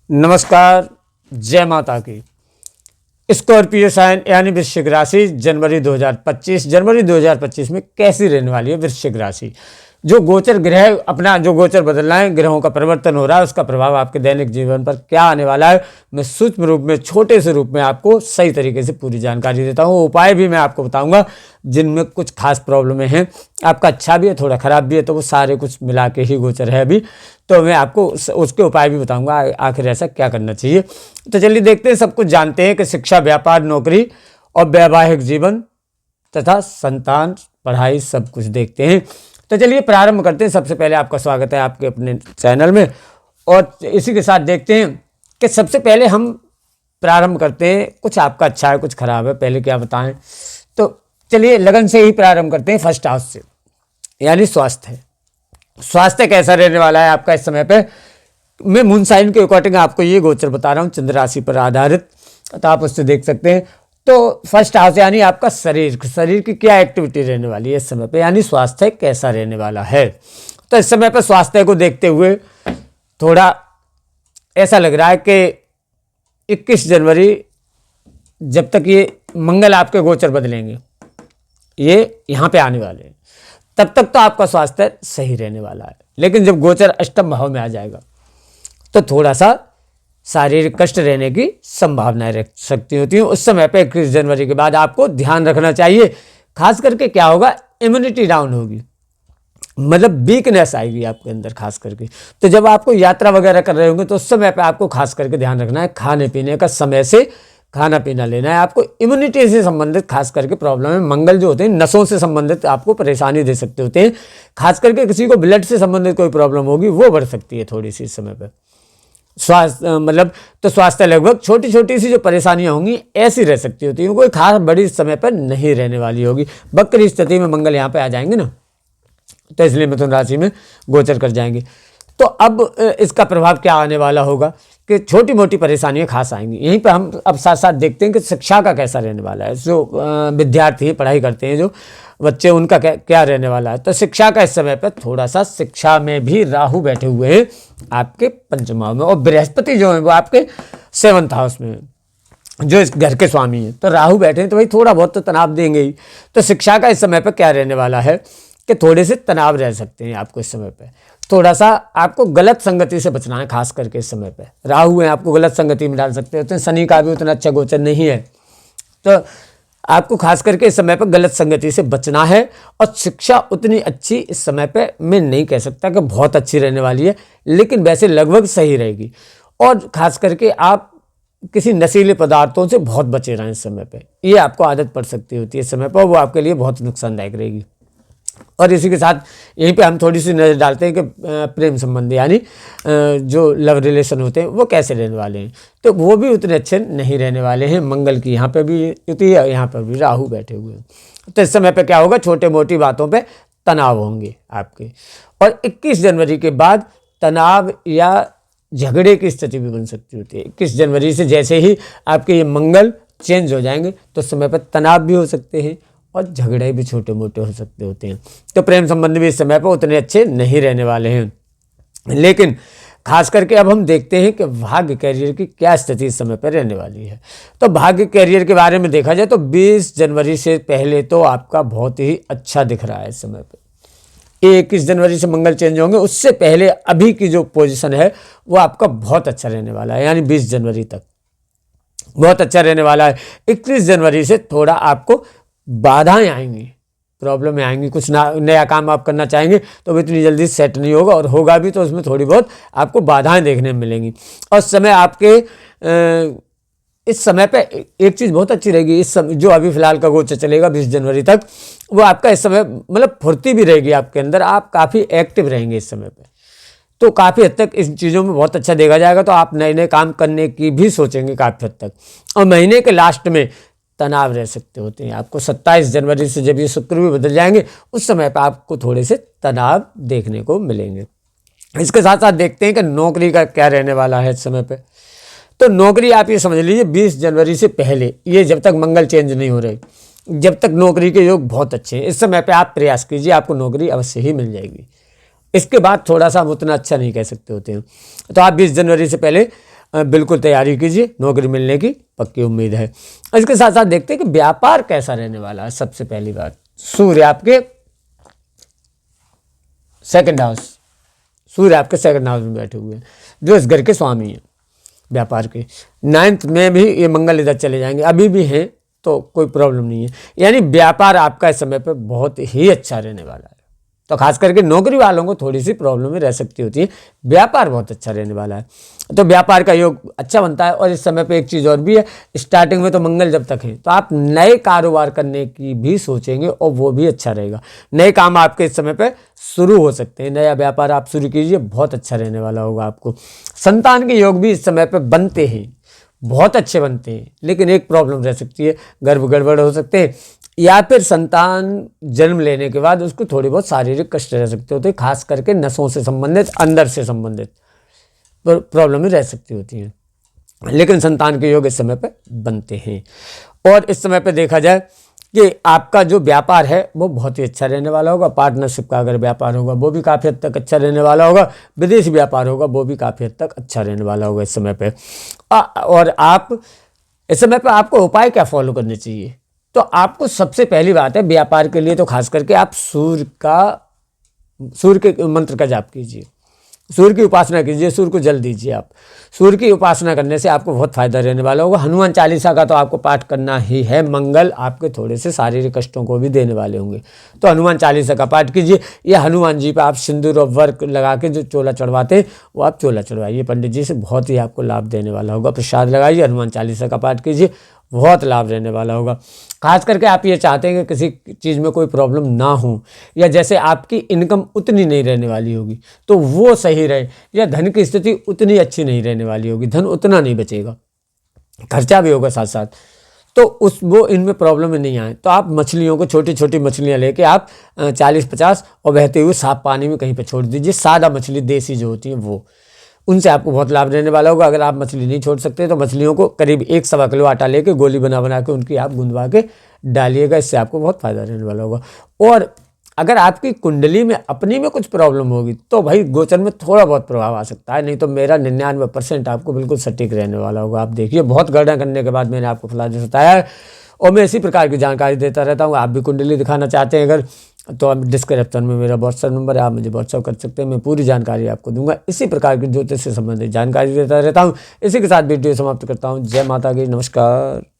नमस्कार, जय माता की। स्कॉर्पियो साइन यानी वृश्चिक राशि जनवरी 2025 में कैसी रहने वाली है वृश्चिक राशि। जो गोचर ग्रह अपना जो गोचर बदल रहा है, ग्रहों का परिवर्तन हो रहा है, उसका प्रभाव आपके दैनिक जीवन पर क्या आने वाला है, मैं सूक्ष्म रूप में छोटे से रूप में आपको सही तरीके से पूरी जानकारी देता हूँ। उपाय भी मैं आपको बताऊंगा जिनमें कुछ खास प्रॉब्लमें हैं। आपका अच्छा भी है, थोड़ा खराब भी है, तो वो सारे कुछ मिला के ही गोचर है अभी। तो मैं आपको उसके उपाय भी बताऊंगा आखिर ऐसा क्या करना चाहिए। तो चलिए देखते हैं। सब कुछ जानते हैं कि शिक्षा, व्यापार, नौकरी और वैवाहिक जीवन तथा संतान, पढ़ाई, सब कुछ देखते हैं। तो चलिए प्रारंभ करते हैं। सबसे पहले आपका स्वागत है आपके अपने चैनल में, और इसी के साथ देखते हैं कि सबसे पहले हम प्रारंभ करते हैं। कुछ आपका अच्छा है, कुछ खराब है, पहले क्या बताएं। तो चलिए लगन से ही प्रारंभ करते हैं फर्स्ट हाउस से, यानी स्वास्थ्य। स्वास्थ्य कैसा रहने वाला है आपका इस समय पे। मैं मून साइन के अकॉर्डिंग आपको ये गोचर बता रहा हूँ, चंद्र राशि पर आधारित, तो आप उससे देख सकते हैं। तो फर्स्ट हाउस यानी आपका शरीर की क्या एक्टिविटी रहने वाली है इस समय पे, यानी स्वास्थ्य कैसा रहने वाला है। तो इस समय पे स्वास्थ्य को देखते हुए थोड़ा ऐसा लग रहा है कि 21 जनवरी जब तक ये मंगल आपके गोचर बदलेंगे, ये यहाँ पे आने वाले हैं, तब तक तो आपका स्वास्थ्य सही रहने वाला है। लेकिन जब गोचर अष्टम भाव में आ जाएगा तो थोड़ा सा शारीरिक कष्ट रहने की संभावनाएं रह सकती होती हैं। उस समय पे 21 जनवरी के बाद आपको ध्यान रखना चाहिए। खास करके क्या होगा, इम्यूनिटी डाउन होगी, मतलब वीकनेस आएगी आपके अंदर खास करके। तो जब आपको यात्रा वगैरह कर रहे होंगे तो उस समय पे आपको खास करके ध्यान रखना है, खाने पीने का समय से खाना पीना लेना है। आपको इम्यूनिटी से संबंधित खास करके प्रॉब्लम है। मंगल जो होते हैं नसों से संबंधित आपको परेशानी दे सकते होते हैं। खास करके किसी को ब्लड से संबंधित कोई प्रॉब्लम होगी, वो बढ़ सकती है थोड़ी सी इस समय पर। स्वास्थ्य मतलब तो स्वास्थ्य लगभग छोटी छोटी सी जो परेशानियां होंगी ऐसी रह सकती होती हैं, कोई खास बड़ी समय पर नहीं रहने वाली होगी। वक्र स्थिति में मंगल यहाँ पे आ जाएंगे ना, तो इसलिए मिथुन राशि में गोचर कर जाएंगे। तो अब इसका प्रभाव क्या आने वाला होगा कि छोटी मोटी परेशानियां खास आएंगी। यहीं पर हम अब साथ साथ देखते हैं कि शिक्षा का कैसा रहने वाला है। जो विद्यार्थी पढ़ाई करते हैं, जो बच्चे, उनका क्या रहने वाला है। तो शिक्षा का इस समय पर थोड़ा सा, शिक्षा में भी राहु बैठे हुए हैं आपके पंचम भाव में, और बृहस्पति जो है वो आपके 7th हाउस में है, जो इस घर के स्वामी हैं। तो राहु बैठे हैं तो भाई थोड़ा बहुत तो तनाव देंगे ही। तो शिक्षा का इस समय पर क्या रहने वाला है कि थोड़े से तनाव रह सकते हैं आपको इस समय पे। थोड़ा सा आपको गलत संगति से बचना है। खास करके इस समय पे राहु है, आपको गलत संगति में डाल सकते होते हैं। शनि का भी उतना अच्छा गोचर नहीं है, तो आपको खास करके इस समय पर गलत संगति से बचना है। और शिक्षा उतनी अच्छी इस समय पे मैं नहीं कह सकता कि बहुत अच्छी रहने वाली है, लेकिन वैसे लगभग सही रहेगी। और खास करके आप किसी नशीले पदार्थों से बहुत बचे रहें इस समय पे, ये आपको आदत पड़ सकती होती है इस समय पर, वो आपके लिए बहुत नुकसानदायक रहेगी। और इसी के साथ यहीं पे हम थोड़ी सी नज़र डालते हैं कि प्रेम संबंधी यानी जो लव रिलेशन होते हैं वो कैसे रहने वाले हैं। तो वो भी उतने अच्छे नहीं रहने वाले हैं। मंगल की यहाँ पे भी युति है, यहाँ पर भी राहु बैठे हुए हैं। तो इस समय पे क्या होगा, छोटे मोटी बातों पे तनाव होंगे आपके। और 21 जनवरी के बाद तनाव या झगड़े की स्थिति भी बन सकती होती है। 21 जनवरी से जैसे ही आपके ये मंगल चेंज हो जाएंगे तो समय पर तनाव भी हो सकते हैं और झगड़े भी छोटे मोटे हो सकते होते हैं। तो प्रेम संबंध भी इस समय पर उतने अच्छे नहीं रहने वाले हैं। लेकिन खास करके अब हम देखते हैं कि भाग्य कैरियर की क्या स्थिति इस समय पर रहने वाली है। तो भाग्य कैरियर के बारे में देखा जाए तो 20 जनवरी से पहले तो आपका बहुत ही अच्छा दिख रहा है इस समय पर। 21 जनवरी से मंगल चेंज होंगे, उससे पहले अभी की जो पोजीशन है वो आपका बहुत अच्छा रहने वाला है, यानी 20 जनवरी तक बहुत अच्छा रहने वाला है। 21 जनवरी से थोड़ा आपको बाधाएं आएंगी, प्रॉब्लम आएंगी। कुछ नया काम आप करना चाहेंगे तो इतनी जल्दी सेट नहीं होगा, और होगा भी तो उसमें थोड़ी बहुत आपको बाधाएं देखने में मिलेंगी। और समय आपके इस समय पे एक चीज़ बहुत अच्छी रहेगी। इस समय जो अभी फिलहाल का गोचर चलेगा 20 जनवरी तक, वो आपका इस समय मतलब फुर्ती भी रहेगी आपके अंदर, आप काफ़ी एक्टिव रहेंगे इस समय पे। तो काफ़ी हद तक इन चीज़ों में बहुत अच्छा देखा जाएगा। तो आप नए नए काम करने की भी सोचेंगे काफ़ी हद तक। और महीने के लास्ट में तनाव रह सकते होते हैं आपको। 27 जनवरी से जब ये शुक्र भी बदल जाएंगे, उस समय पर आपको थोड़े से तनाव देखने को मिलेंगे। इसके साथ साथ देखते हैं कि नौकरी का क्या रहने वाला है इस समय पे। तो नौकरी आप ये समझ लीजिए 20 जनवरी से पहले, ये जब तक मंगल चेंज नहीं हो रहे, जब तक नौकरी के योग बहुत अच्छे हैं, इस समय पे आप प्रयास कीजिए, आपको नौकरी अवश्य ही मिल जाएगी। इसके बाद थोड़ा सा हम उतना अच्छा नहीं कह सकते होते हैं। तो आप 20 जनवरी से पहले बिल्कुल तैयारी कीजिए, नौकरी मिलने की पक्की उम्मीद है। इसके साथ साथ देखते हैं कि व्यापार कैसा रहने वाला है। सबसे पहली बात, सूर्य आपके सेकंड हाउस, सूर्य आपके सेकंड हाउस में बैठे हुए हैं, जो इस घर के स्वामी हैं व्यापार के। 9th में भी ये मंगल इधर चले जाएंगे, अभी भी हैं तो कोई प्रॉब्लम नहीं है। यानी व्यापार आपका इस समय पे बहुत ही अच्छा रहने वाला है। तो खास करके नौकरी वालों को थोड़ी सी प्रॉब्लम रह सकती होती है, व्यापार बहुत अच्छा रहने वाला है। तो व्यापार का योग अच्छा बनता है। और इस समय पे एक चीज़ और भी है, स्टार्टिंग में तो मंगल जब तक है तो आप नए कारोबार करने की भी सोचेंगे और वो भी अच्छा रहेगा। नए काम आपके इस समय पे शुरू हो सकते हैं, नया व्यापार आप शुरू कीजिए, बहुत अच्छा रहने वाला होगा आपको। संतान के योग भी इस समय पे बनते हैं, बहुत अच्छे बनते हैं, लेकिन एक प्रॉब्लम रह सकती है, गर्भ गड़बड़ हो सकते हैं, या फिर संतान जन्म लेने के बाद उसको थोड़ी बहुत शारीरिक कष्ट रह सकते होते हैं, खास करके नसों से संबंधित, अंदर से संबंधित प्रॉब्लम रह सकती होती हैं। लेकिन संतान के योग इस समय पे बनते हैं। और इस समय पे देखा जाए कि आपका जो व्यापार है वो बहुत ही अच्छा रहने वाला होगा। पार्टनरशिप का अगर व्यापार होगा वो भी काफ़ी हद तक अच्छा रहने वाला होगा। विदेशी व्यापार होगा वो भी काफ़ी हद तक अच्छा रहने वाला होगा इस समय पे। और आप इस समय पे आपको उपाय क्या फॉलो करने चाहिए? तो आपको सबसे पहली बात है, व्यापार के लिए तो खास करके आप सूर्य के मंत्र का जाप कीजिए, सूर्य की उपासना कीजिए, सूर्य को जल दीजिए। आप सूर्य की उपासना करने से आपको बहुत फायदा रहने वाला होगा। हनुमान चालीसा का तो आपको पाठ करना ही है। मंगल आपके थोड़े से शारीरिक कष्टों को भी देने वाले होंगे, तो हनुमान चालीसा का पाठ कीजिए। या हनुमान जी पर आप सिंदूर और वर्क लगा के जो चोला चढ़वाते हैं वो आप चोला चढ़वाइए पंडित जी से, बहुत ही आपको लाभ देने वाला होगा। प्रसाद लगाइए, हनुमान चालीसा का पाठ कीजिए, बहुत लाभ रहने वाला होगा। खास करके आप ये चाहते हैं कि किसी चीज़ में कोई प्रॉब्लम ना हो, या जैसे आपकी इनकम उतनी नहीं रहने वाली होगी तो वो सही रहे, या धन की स्थिति उतनी अच्छी नहीं रहने वाली होगी, धन उतना नहीं बचेगा, खर्चा भी होगा साथ साथ, तो वो इनमें प्रॉब्लम में नहीं आए। तो आप मछलियों को, छोटी छोटी मछलियाँ लेके आप 40-50 और बहते हुए साफ पानी में कहीं पर छोड़ दीजिए। सादा मछली देसी जो होती है वो, उनसे आपको बहुत लाभ रहने वाला होगा। अगर आप मछली नहीं छोड़ सकते तो मछलियों को करीब 1-1.25 किलो आटा लेके गोली बना के उनकी आप गुंदवा के डालिएगा, इससे आपको बहुत फायदा रहने वाला होगा। और अगर आपकी कुंडली में अपनी में कुछ प्रॉब्लम होगी तो भाई गोचर में थोड़ा बहुत प्रभाव आ सकता है, नहीं तो मेरा 99% आपको बिल्कुल सटीक रहने वाला होगा। आप देखिए, बहुत गणना करने के बाद मैंने आपको फलाना बताया है, और मैं इसी प्रकार की जानकारी देता रहता हूँ। आप भी कुंडली दिखाना चाहते हैं अगर, तो आप डिस्क्रिप्शन में मेरा व्हाट्सएप नंबर है, आप मुझे व्हाट्सएप कर सकते हैं, मैं पूरी जानकारी आपको दूंगा। इसी प्रकार की ज्योतिष से संबंधित जानकारी देता रहता हूँ। इसी के साथ वीडियो समाप्त करता हूँ। जय माता की, नमस्कार।